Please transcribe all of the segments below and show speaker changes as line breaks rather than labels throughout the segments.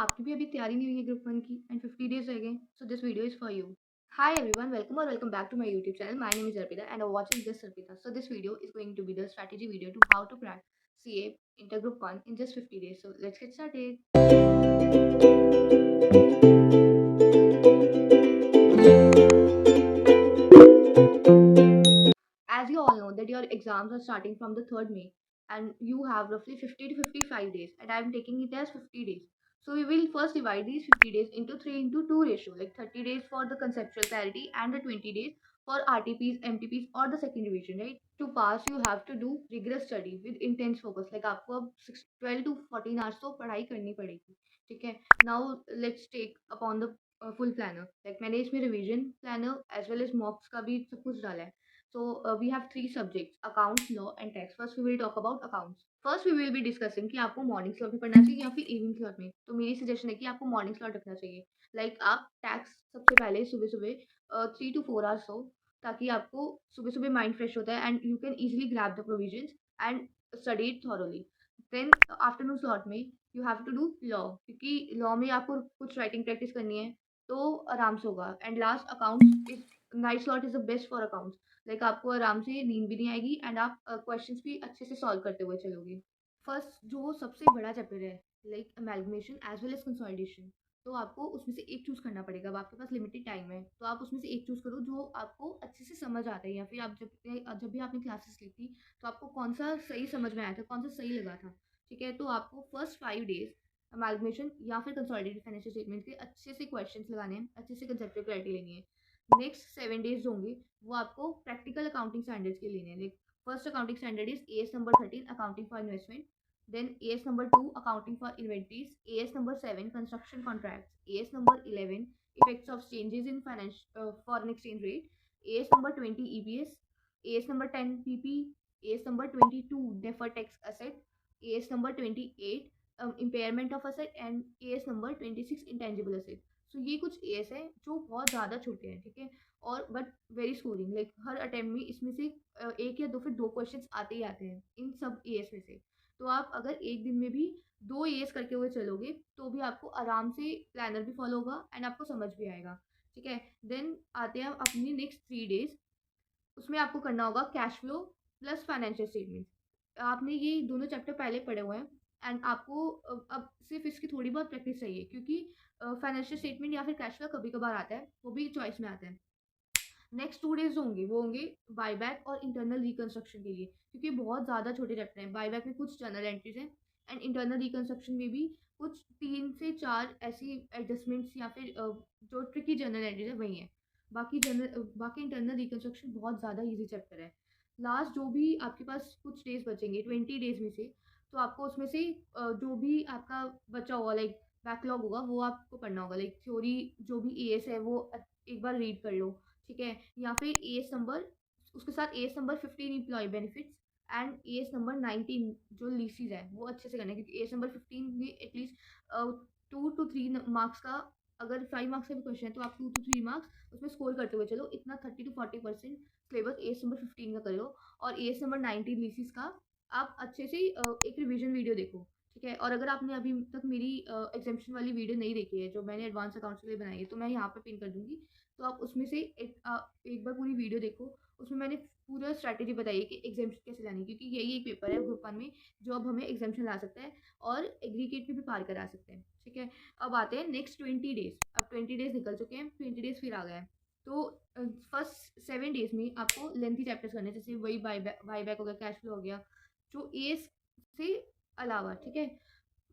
आपकी भी अभी तैयारी नहीं हुई है ग्रुप 1 की एंड 50 डेज़ रह गए? So this video is for you. Hi everyone, welcome back to my YouTube channel. My name is Arpita and I'm watching this Arpita. So this video is going to be the strategy video to how to crack CA Intergroup 1 in just 50 days. So let's get started. As you all know that your exams are starting from the 3rd May and you have roughly 50 to 55 days and I am taking it as 50 days. So we will first divide these 50 days into 3 into 2 ratio, like 30 days for the conceptual clarity and the 20 days for RTPs, MTPs or the second division, right? To pass you have to do rigorous study with intense focus. Like आपको अब 12 to 14 hours तो पढ़ाई करनी पड़ेगी, ठीक है? Now let's take upon the full planner. Like मैंने इसमें revision planner as well as mocks का भी सब कुछ डाला है. So we have three subjects: accounts, law, and tax. First, we will talk about accounts. First, we will be discussing कि आपको मॉर्निंग स्लॉट में पढ़ना चाहिए या फिर इवनिंग स्लॉट में. तो मेरी सजेशन है कि आपको मॉर्निंग स्लॉट रखना चाहिए. लाइक आप टैक्स सबसे पहले सुबह सुबह 3 to 4 hours हो, ताकि आपको सुबह सुबह माइंड फ्रेश होता है and you can easily grab the provisions and study it thoroughly. Then afternoon slot में you have to do law, क्योंकि लॉ में आपको कुछ राइटिंग प्रैक्टिस करनी है तो आराम से होगा. And last accounts is night slot is the best for accounts. Like आपको आराम से नींद भी नहीं आएगी एंड आप क्वेश्चंस भी अच्छे से सॉल्व करते हुए चलोगे. फर्स्ट जो सबसे बड़ा चैप्टर है, like amalgamation as well as consolidation, तो आपको उसमें से एक चूज करना पड़ेगा. अब आपके पास लिमिटेड टाइम है तो आप उसमें से एक चूज करो जो आपको अच्छे से समझ आता है, या फिर आप जब भी आपने क्लासेस ली थी तो आपको कौन सा सही समझ में आया था, कौन सा सही लगा था. ठीक है, तो आपको फर्स्ट 5 डेज अमेलगमेशन या फिर कंसोलिडेटेड फाइनेंशियल स्टेटमेंट के अच्छे से क्वेश्चंस लगाने हैं, अच्छे से कंसेप्चुअल क्लैरिटी लेनी है. नेक्स्ट 7 डेज होंगे वो आपको प्रैक्टिकल अकाउंटिंग स्टैंडर्ड्स के लेने हैं. Like first accounting standard is AS number 13 accounting for investment. Then AS number 2 accounting for inventories. AS number 7 construction contracts. AS number 11 effects of changes in finance foreign exchange rate. AS number 20 EPS. AS number 10 PP. AS number 22 deferred tax asset. AS number 28 impairment of asset. And AS number 26 intangible asset. So ये कुछ as है जो बहुत ज़्यादा छोटे हैं, ठीक है, और but very scoring. Like her attempt में इसमें से एक या दो, फिर दो क्वेश्चंस आते ही आते हैं इन सब एएस में से. तो आप अगर एक दिन में भी 2 एएस करके हुए चलोगे तो भी आपको आराम से प्लानर भी फॉलो होगा एंड आपको समझ भी आएगा, ठीक है. देन आते हैं अपनी नेक्स्ट 3 डेज. उसमें आपको करना होगा cash flow plus financial statement. आपने ये दोनों चैप्टर पहले पढ़े हुए हैं एंड आपको अब सिर्फ इसकी थोड़ी बहुत प्रैक्टिस चाहिए, क्योंकि फाइनेंशियल स्टेटमेंट या फिर कैश फ्लो कभी कभार आता है, वो भी चॉइस में आता है. नेक्स्ट 2 डेज होंगे वो होंगे बायबैक और इंटरनल रिकंस्ट्रक्शन के लिए, क्योंकि बहुत ज़्यादा छोटे चैप्टर हैं. बायबैक में कुछ जर्नल एंट्रीज हैं एंड इंटरनल रिकंस्ट्रक्शन में भी कुछ 3 से 4 ऐसी एडजस्टमेंट्स या फिर जो ट्रिकी जर्नल एंट्रीज है वही हैं. बाकी इंटरनल रिकंस्ट्रक्शन बहुत ज़्यादा ईजी चैप्टर है. लास्ट जो भी आपके पास कुछ डेज बचेंगे 20 डेज में से, तो आपको उसमें से जो भी आपका बचा होगा, लाइक बैकलॉग होगा, वो आपको पढ़ना होगा. लाइक थ्योरी जो भी एएस है वो एक बार रीड कर लो, ठीक है. या फिर एएस नंबर, उसके साथ AS number 15 employee benefits and AS number 19 जो लीसीज है वो अच्छे से करना है, क्योंकि एएस नंबर 15 में एटलीस्ट 2 to 3 मार्क्स का, अगर 5 मार्क्स का भी क्वेश्चन है तो आप 2 to 3 मार्क्स उसमें स्कोर करते हुए चलो. इतना 30 to 40% सिलेबस एएस नंबर 15 का करो. और एएस नंबर 19 लीसीज का आप अच्छे से एक रिविजन वीडियो देखो, ठीक है. और अगर आपने अभी तक मेरी एग्जाम्पशन वाली वीडियो नहीं देखी है जो मैंने एडवांस अकाउंट्स के लिए बनाई है, तो मैं यहाँ पे पिन कर दूंगी. तो आप उसमें से एक बार पूरी वीडियो देखो. उसमें मैंने पूरा स्ट्रैटेजी बताई है कि एग्जाम्पशन कैसे लानी है, क्योंकि यही एक पेपर है ग्रुप 1 में जो अब हमें एग्जाम्पशन ला सकता है और एग्रीगेट पे भी पार करा सकते हैं, ठीक है. अब आते हैं नेक्स्ट 20 डेज. अब 20 डेज निकल चुके हैं, 20 डेज फिर आ गए हैं. तो फर्स्ट 7 डेज में आपको लेंथी चैप्टर्स करने हैं, जैसे वही बाईबैक हो गया, कैश फ्लो हो गया, जो एस से अलावा, ठीक है.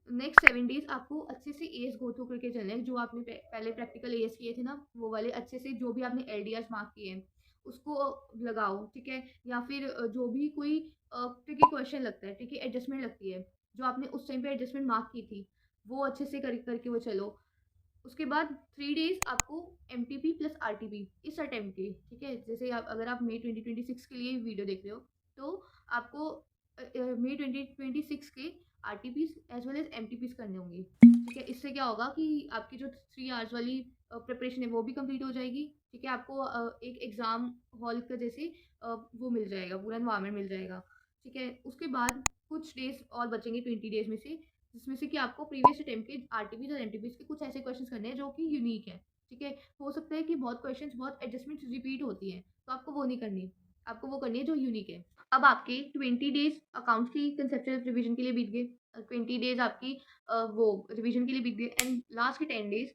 नेक्स्ट 7 डेज आपको अच्छे से एएस गो थ्रू करके चलना है. जो आपने पहले प्रैक्टिकल एएस किए थे ना, वो वाले अच्छे से, जो भी आपने एलडीआर मार्क किए हैं उसको लगाओ, ठीक है. या फिर जो भी कोई ट्रिकी क्वेश्चन लगता है, ठीक है, एडजस्टमेंट लगती है जो आपने उस टाइम पे एडजस्टमेंट मार्क की थी, वो अच्छे से करके वो चलो. उसके बाद 3 डेज आपको एमटीपी प्लस आरटीपी इस अटेम्प्ट के, ठीक है. जैसे अगर आप मई 2026 के लिए वीडियो देख रहे हो तो आपको मई 2026 के आरटीपीज एज वेल एज एमटीपीज करने होंगे, ठीक है. इससे क्या होगा कि आपकी जो 3 आवर्स वाली प्रिपरेशन है वो भी कंप्लीट हो जाएगी, ठीक है. आपको एक एग्जाम हॉल का जैसे वो मिल जाएगा, पूरा इन्वायरमेंट मिल जाएगा, ठीक है. उसके बाद कुछ डेज और बचेंगे 20 डेज में से. जिसमें से कि आपको प्रीवियस अटेम्प्ट के आरटीपीज़ और एमटीपीज़ के कुछ ऐसे क्वेश्चंस करने हैं जो कि यूनिक है, ठीक है? हो सकता है कि बहुत क्वेश्चंस बहुत एडजस्टमेंट्स रिपीट होती हैं, तो आपको वो नहीं करनी, आपको वो करनी है जो यूनिक है। अब आपके 20 डेज़ अकाउंट्स की कंसेप्चुअल रिवीजन के लिए बीत गए, 20 डेज़ आपकी वो रिवीजन के लिए बीत गए एंड लास्ट के 10 डेज़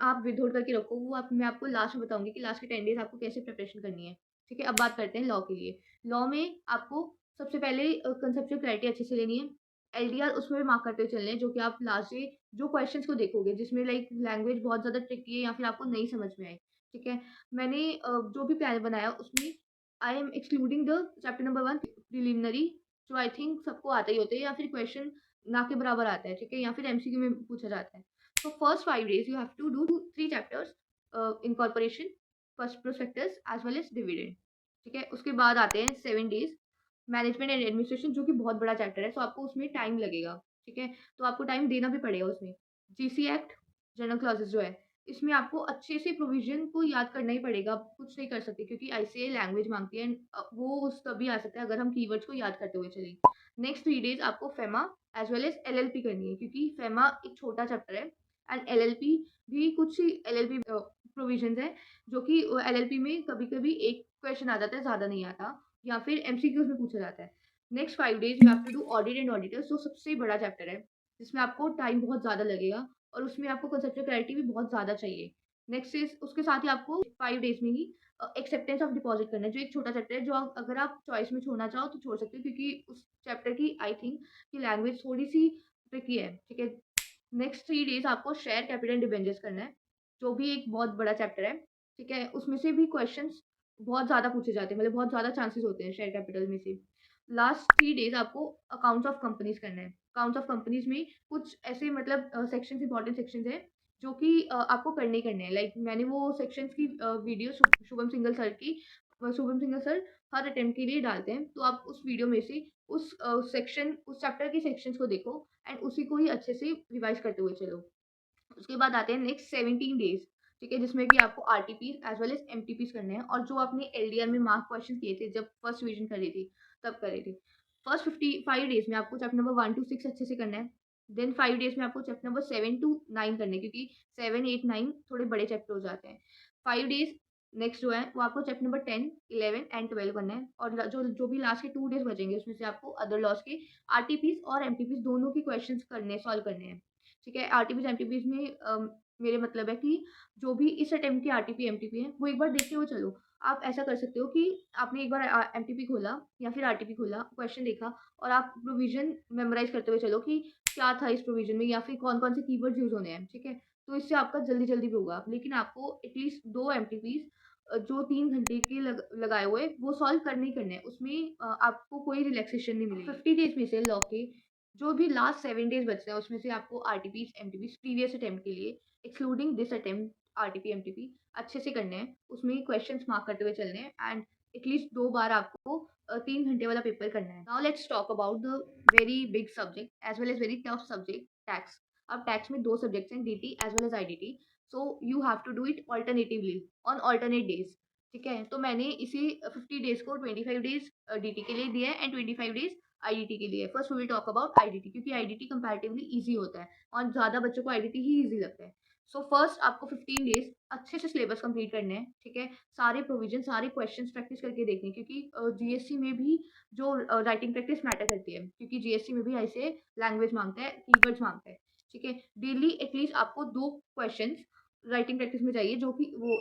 आप विथहोल्ड करके रखो, वो आप मैं आपको लास्ट में बताऊँगी कि लास्ट के 10 डेज़ आपको कैसे प्रिपरेशन करनी है, ठीक है? अब बात करते हैं लॉ के लिए। लॉ में आपको सबसे पहले कंसेप्चुअल क्लैरिटी अच्छे से लेनी है। एलडीआर उसमें भी मार्क करते हुए चलने हैं, जो कि आप लास्ट डे जो क्वेश्चंस को देखोगे जिसमें लाइक लैंग्वेज बहुत ज़्यादा ट्रिकी है या फिर आपको नहीं समझ में आए, ठीक है? मैंने जो भी प्लान बनाया उसमें I am excluding the chapter number 1 preliminary, जो आई थिंक सबको आता ही होता है या फिर क्वेश्चन ना के बराबर आता है, ठीक है? या फिर एमसीक्यू में पूछा जाता है। So first 5 days you have to do 3 chapters, incorporation, first prospectus as well as dividend, ठीक है? उसके बाद आते हैं 7 days मैनेजमेंट एंड एडमिनिस्ट्रेशन, जो कि बहुत बड़ा चैप्टर है, सो आपको उसमें टाइम लगेगा, ठीक है? तो आपको टाइम देना भी पड़ेगा उसमें। जीसी एक्ट, जनरल क्लॉजेस जो है, इसमें आपको अच्छे से प्रोविजन को याद करना ही पड़ेगा, आप कुछ नहीं कर सकते क्योंकि आईसीए लैंग्वेज मांगती है एंड वो उस तभी आ सकता है अगर हम कीवर्ड्स को याद करते हुए चलें। नेक्स्ट 3 days आपको FEMA as well as LLP करनी है, क्योंकि फेमा एक छोटा चैप्टर है एंड एलएलपी भी कुछ एलएलपी प्रोविजंस हैं, जो कि एलएलपी में कभी-कभी एक क्वेश्चन आ जाता है, ज़्यादा नहीं आता या फिर एमसीक्यूज़ में पूछा जाता है। Next 5 days you have to do audit and auditors, जो सबसे बड़ा चैप्टर है, जिसमें आपको टाइम बहुत ज़्यादा लगेगा और उसमें आपको कंसेप्चुअल क्लैरिटी भी बहुत ज़्यादा चाहिए। नेक्स्ट इज़ उसके साथ ही आपको 5 डेज़ में ही एक्सेप्टेंस ऑफ डिपॉज़िट करना है, जो एक छोटा चैप्टर है, जो अगर आप चॉइस में छोड़ना चाहो तो छोड़ सकते हो, क्योंकि उस चैप्टर की आई थिंक कि लैंग्वेज थोड़ी-सी ट्रिकी है, ठीक है? नेक्स्ट 3 डेज़ आपको शेयर कैपिटल डिबेंचर्स करना है, जो भी एक बहुत बड़ा चैप्टर है, ठीक है? उसमें से भी क्वेश्चंस बहुत ज़्यादा पूछे जाते हैं, मतलब बहुत ज़्यादा चांसेस होते हैं शेयर कैपिटल में से। लास्ट 3 डेज़ आपको अकाउंट्स ऑफ कंपनीज़ करना है। अकाउंट्स ऑफ कंपनीज़ में कुछ ऐसे मतलब सेक्शंस इंपॉर्टेंट सेक्शंस हैं, जो कि आपको करने ही करने हैं। लाइक मैंने वो सेक्शंस की वीडियो शुभम सिंघल सर की शुभम सिंघल सर हर अटेम्प्ट के लिए डालते हैं, तो आप उस वीडियो में से उस चैप्टर के सेक्शंस को देखो एंड उसी को ही अच्छे से रिवाइज़ करते हुए चलो। उसके बाद आते हैं नेक्स्ट 17 डेज़, ठीक है? जिसमें कि आपको आरटीपीज़ एज़ वेल एज़ एमटीपीज़ करने हैं और जो आपने एलडीआर में मार्क क्वेश्चन किए थे जब फर्स्ट रिवीजन कर रही थी, तब करे थे। फर्स्ट 55 डेज़ में आपको चैप्टर नंबर 1 टू 6 अच्छे से करना है। देन 5 डेज़ में आपको चैप्टर नंबर 7 टू 9 करने हैं, क्योंकि 7, 8, 9 थोड़े बड़े चैप्टर हो जाते हैं। 5 डेज़ नेक्स्ट जो है वो आपको चैप्टर नंबर 10, 11 एंड 12 करना है और जो भी लास्ट के 2 डेज़ बचेंगे उसमें से आपको अदर लॉज़ के आरटीपीज़ और एमटीपीज़ दोनों के क्वेश्चंस सॉल्व करने हैं। ठीक है? आरटीपीज़, एमटीपीज़ में मेरे मतलब है कि जो भी इस अटेम्प्ट के आरटीपी, एमटीपी हैं, वो एक बार देखते हुए चलो। आप ऐसा कर सकते हो कि आपने एक बार एमटीपी खोला या फिर आरटीपी खोला, क्वेश्चन देखा और आप प्रोविज़न मेमोराइज़ करते हुए चलो कि क्या था इस प्रोविज़न में या फिर कौन-कौन से कीवर्ड्स यूज़ होने हैं, ठीक है? तो इससे आपका जल्दी-जल्दी भी होगा। लेकिन आपको एटलीस्ट 2 एमटीपीज़ जो 3 घंटे के लगाए हुए, वो सॉल्व करने ही करने हैं। उसमें आपको कोई रिलैक्सेशन नहीं मिलेगी। 50 डेज़ में से लॉ के जो भी लास्ट 7 डेज़ बचते हैं, उसमें से आपको आरटीपीज़, एमटीपीज़ प्रीवियस अटेम्प्ट के लिए excluding this attempt RTP, MTP अच्छे से करने हैं। उसमें क्वेश्चंस मार्क करते हुए चलने हैं एंड एटलीस्ट 2 बार आपको 3 घंटे वाला पेपर करना है। Now let's talk about the very big subject as well as very tough subject, tax. अब टैक्स में 2 सब्जेक्ट्स हैं, DT as well as IDT. So you have to do it alternatively on alternate days, ठीक है? तो मैंने इसे 50 days को 25 days DT के लिए दिया है एंड 25 डेज़ आईडीटी के लिए। First we will talk about IDT, क्योंकि आईडीटी कंपैरेटिवली ईज़ी होता है और ज़्यादा बच्चों को आईडीटी ही ईज़ी लगता है। सो फर्स्ट आपको 15 डेज़ अच्छे से सिलेबस कंप्लीट करने हैं, ठीक है? सारे प्रोविज़न, सारे क्वेश्चंस प्रैक्टिस करके देखने हैं, क्योंकि जीएससी में भी जो राइटिंग प्रैक्टिस मैटर करती है, क्योंकि जीएससी में भी ऐसे लैंग्वेज माँगता है, कीवर्ड्स माँगता है, ठीक है? डेली एटलीस्ट आपको 2 क्वेश्चंस राइटिंग प्रैक्टिस में चाहिए, जो कि वो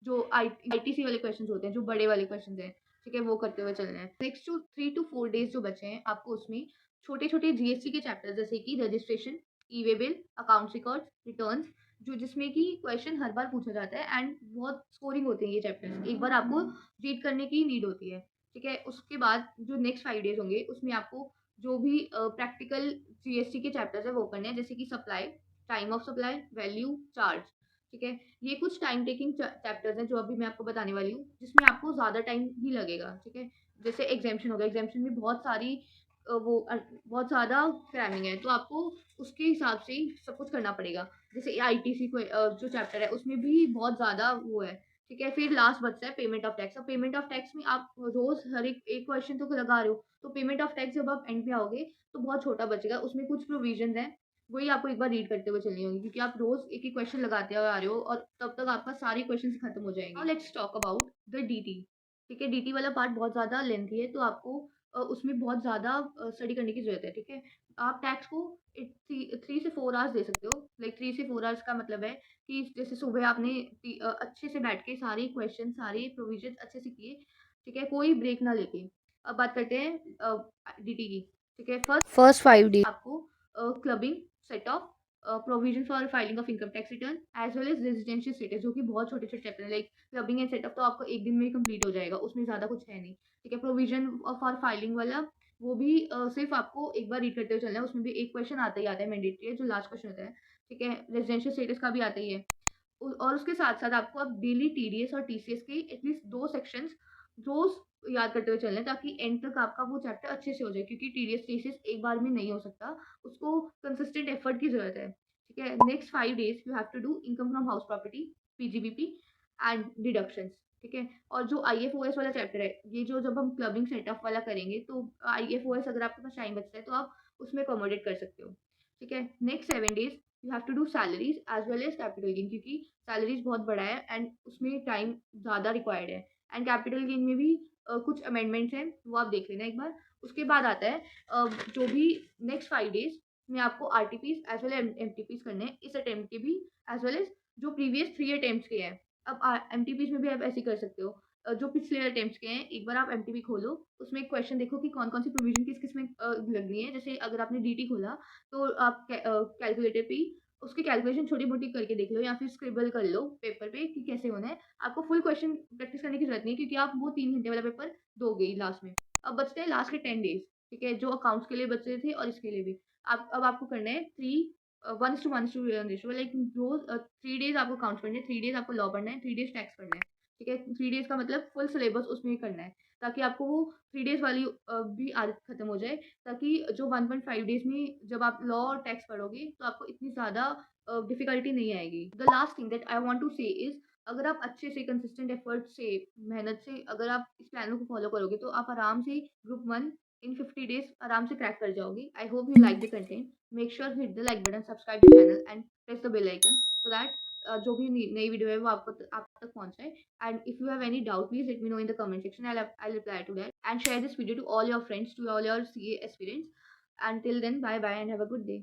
जो आईटीसी वाले क्वेश्चंस होते हैं, जो बड़े वाले क्वेश्चंस हैं, ठीक है? वो करते हुए चलना है। नेक्स्ट जो 3 टू 4 डेज़ जो बचे हैं, आपको उसमें छोटे-छोटे जीएसटी के चैप्टर्स जैसे कि registration, e-way bill, accounts records, returns, जो जिसमें कि क्वेश्चन हर बार पूछा जाता है एंड बहुत स्कोरिंग होते हैं ये चैप्टर्स। एक बार आपको रीड करने की नीड होती है, ठीक है? उसके बाद जो नेक्स्ट 5 डेज़ होंगे, उसमें आपको जो भी प्रैक्टिकल जीएसटी के चैप्टर्स हैं, वो करने हैं, जैसे कि supply, time of supply, value, charge, ठीक है? ये कुछ टाइम टेकिंग चैप्टर्स हैं, जो अभी मैं आपको बताने वाली हूँ, जिसमें आपको ज़्यादा टाइम ही लगेगा, ठीक है? जैसे एग्ज़ेम्पशन हो गया, एग्ज़ेम्पशन में बहुत ज़्यादा क्रैमिंग है, तो आपको उसके हिसाब से ही सब कुछ करना पड़ेगा। जैसे आईटीसी को जो चैप्टर है, उसमें भी बहुत ज़्यादा वो है, ठीक है, फिर लास्ट बचता है पेमेंट ऑफ टैक्स। अब पेमेंट ऑफ टैक्स में आप रोज हर एक एक क्वेश्चन तो लगा रहे हो, तो पेमेंट ऑफ टैक्स जब आप एंड पे आओगे तो बहुत छोटा बचेगा, उसमें कुछ प्रोविजन है, वही आपको एक बार रीड करते हुए चलनी होगी, क्योंकि आप रोज एक एक क्वेश्चन लगाते हुए आ रहे हो और तब तक आपका सारे क्वेश्चन खत्म हो जाएंगे। Now let's talk about the D. ठीक है, डी वाला पार्ट बहुत ज्यादा लेंथी है, तो आपको उसमें बहुत ज्यादा स्टडी करने की जरूरत है। ठीक है, आप टैक्स को 3 से 4 आवर्स दे सकते हो। लाइक 3 से 4 आवर्स का मतलब है कि जैसे सुबह आपने अच्छे से बैठ के सारे क्वेश्चन सारे प्रोविजन अच्छे से किए, ठीक है, कोई ब्रेक ना लेके। अब बात करते हैं डीटी की। ठीक है, फर्स्ट 5 डेज आपको clubbing, set off, provision for filing of income tax return as well as residential status, जो कि बहुत छोटे छोटे चैप्टर है। लाइक क्लबिंग एंड सेटअप तो आपको एक दिन में ही कंप्लीट हो जाएगा, उसमें ज़्यादा कुछ है नहीं। ठीक है, प्रोविजन फॉर फाइलिंग वाला वो भी सिर्फ आपको एक बार रीड करते हुए चलना है, उसमें भी एक क्वेश्चन आता ही आता है, मैंडेटरी है, जो लास्ट क्वेश्चन होता है। ठीक है, रेजिडेंशियल स्टेटस का भी आता ही है। और उसके साथ साथ आपको अब डेली टीडीएस और टीसीएस के एटलीस्ट 2 सेक्शंस रोज याद करते हुए चलना है, ताकि एंड तक आपका वो चैप्टर अच्छे से हो जाए, क्योंकि टीडीएस टीसीएस एक बार में नहीं हो सकता, उसको कंसिस्टेंट एफर्ट की जरूरत है। ठीक है, next 5 days you have to do income from house property, PGBP and deductions. ठीक है, और जो आईएफओएस वाला चैप्टर है, ये जो जब हम क्लबिंग सेटअप वाला करेंगे तो आईएफओएस अगर आपके पास टाइम बचता है तो आप उसमें अकोमोडेट कर सकते हो। ठीक है, next 7 days you have to do salaries as well as capital gain, क्योंकि सैलरीज बहुत बड़ा है एंड उसमें टाइम ज़्यादा रिक्वायर्ड है, एंड कैपिटल गेन में भी कुछ अमेंडमेंट्स हैं, वो आप देख लेना एक बार। उसके बाद आता है जो भी नेक्स्ट 5 डेज में आपको R T Ps as well M T Ps करने हैं इस अटेम्प्ट के भी, एज वेल एज जो प्रीवियस 3 अटेम्प्ट के हैं। अब एम टी पीज में भी आप ऐसे कर सकते हो, जो पिछले अटेम्प्ट के हैं एक बार आप एम टी पी खोलो, उसमें एक क्वेश्चन देखो कि कौन कौन सी प्रोविजन किस किस में लग रही है। जैसे अगर आपने डी टी खोला तो आप कैलकुलेटर पे उसकी कैलकुलेशन छोटी-मोटी करके देख लो या फिर स्क्रिबल कर लो पेपर पे कि कैसे होना है। आपको फुल क्वेश्चन प्रैक्टिस करने की ज़रूरत नहीं है, क्योंकि आप वो 3 घंटे वाला पेपर दोगे ही लास्ट में। अब बचते हैं लास्ट के 10 डेज़, ठीक है? जो अकाउंट्स के लिए बचे थे और इसके लिए भी। आप अब आपको करना है 1:1 रेशियो, लाइक रोज़ 3 डेज़ आपको अकाउंट्स पढ़ने हैं, 3 डेज़ आपको लॉ पढ़ना है, 3 डेज़ टैक्स पढ़ना है, ठीक है? 3 डेज़ का मतलब फुल सिलेबस उसमें ही करना है, ताकि आपको वो 3 डेज़ वाली भी आदत खत्म हो जाए, ताकि जो 1.5 डेज़ में जब आप लॉ और टैक्स पढ़ोगे तो आपको इतनी ज़्यादा डिफ़िकल्टी नहीं आएगी। The last thing that I want to say is, अगर आप अच्छे से कंसिस्टेंट एफर्ट से, मेहनत से अगर आप इस प्लान को फॉलो करोगे तो आप आराम से ग्रुप 1 इन 50 डेज़ आराम से क्रैक कर जाओगे। I hope you like the content. Make sure hit the like button, subscribe the channel and press the bell icon so that जो भी नई वीडियो है वो आप तक पहुंचे। And if you have any doubt please let me know in the comment section, I'll reply to that, and share this video to all your friends, to all your CA aspirants. Until then, bye bye and have a good day.